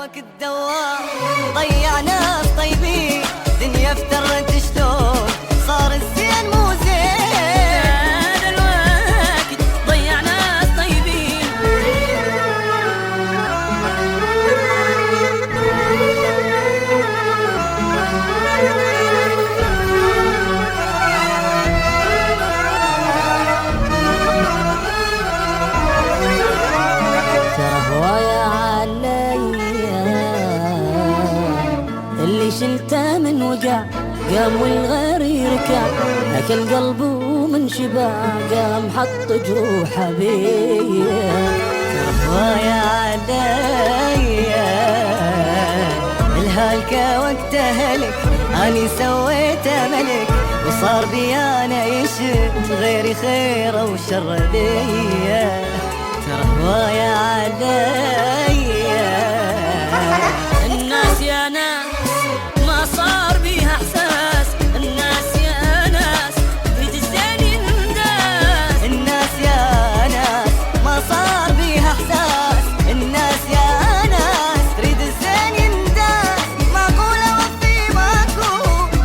الوقت دوار ضيع ناس طيبين، دنيا افترت شلون صار الزين مو زين. هذا الوقت ضيع ناس طيبين، هوايا عليا اللي شلته من وقع، قام والغير يركع، اكل قلبه من شبع، قام حط جروحه بيا. هوايا عليا الهالكة وقت هلك، اني سويته ملك وصار بي انا يشد غيري خير وشر ليا. ترى هوايا عليا الناس يا ناس ما صار بيها احساس، الناس يا ناس تريد الزين ينداس، الناس يا ناس ما صار بيها احساس، الناس يا ناس تريد الزين ينداس. معقولة وفي ماكو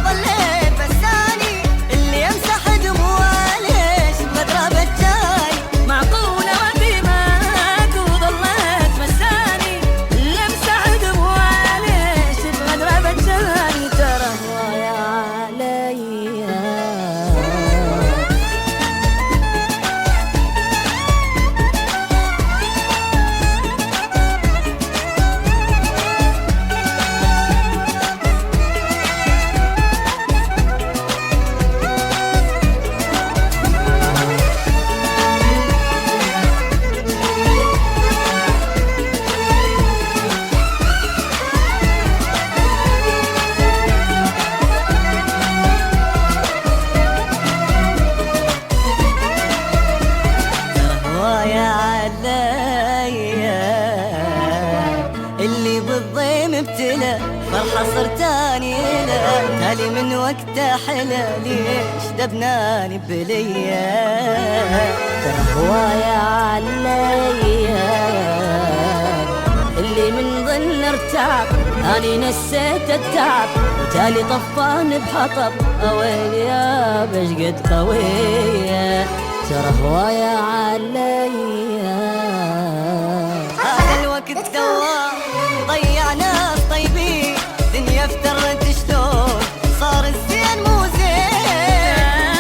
ضليت بساني اللي يمسح دموعه ليش بغدره بجاني. معقولة وفي ماكو ضليت مساني اللي امسح دموعه ليش بغدره بجاني. ترى هوايا عليا اللي بالضيم ابتلى فرحة صرتاني له، تالي من وقته حلا ليش دبناني بليا. ترى هوايا عليا اللي من ظل ارتعب، اني نسيت التعب وتالي طفاني بحطب، اويلي يا بشقد قوية. ترى هوايا عليا هذا الوقت دوار ضيع ناس طيبين، دنيا افترت شلون صار الزين مو زين.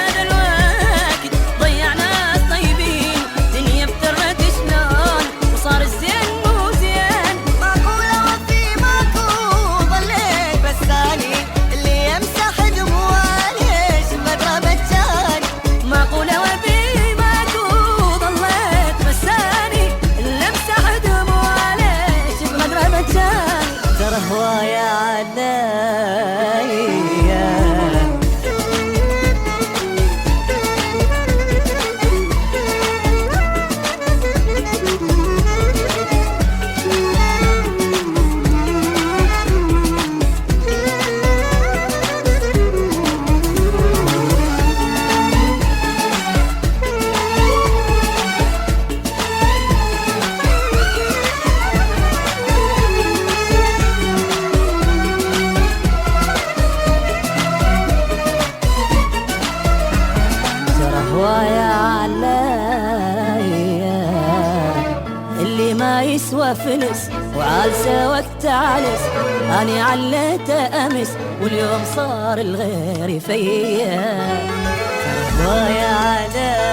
هذا الوقت ضيع ناس طيبين، دنيا افترت شلون وصار الزين مو زين. معقولة وفي ماكو ضليت بساني اللي يمسح دموعه ليش بغدره بجاني. معقولة وفي ماكو ضليت مساني اللي امسح دموعه ليش بغدره بجاني. ترى هوايا عليا هوايا عليا اللي ما يسوى فلس وعالسه وقت عالس، اني عليته امس واليوم صار الغير فيا. هوايا عليا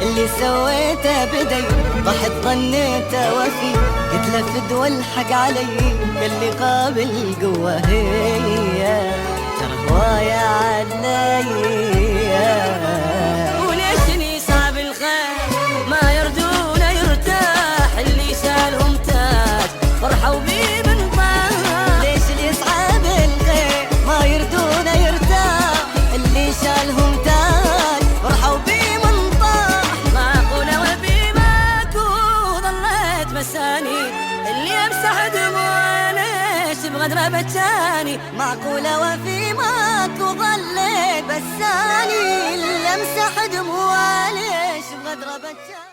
اللي سويته بدي ضحت ظنيته وفي، قلت له فد والحق علي قال لي قابل قوة هي. ترى هوايا عليا وليش اللي صعب الخير ما يردون يرتاح، اللي سالهم تاج فرحوا بيه من طاح. ليش اللي يصعب الخير ما يردون يرتاح، اللي شالهم تاج فرحوا بيه من طاح. معقولة وفي ماكو ضليت مساني اللي امسح دموعه ليش بغدره بجاني. معقولة وفي ماكو ظليت بساني اللي امسح دموعه ليش بغدره بجاني.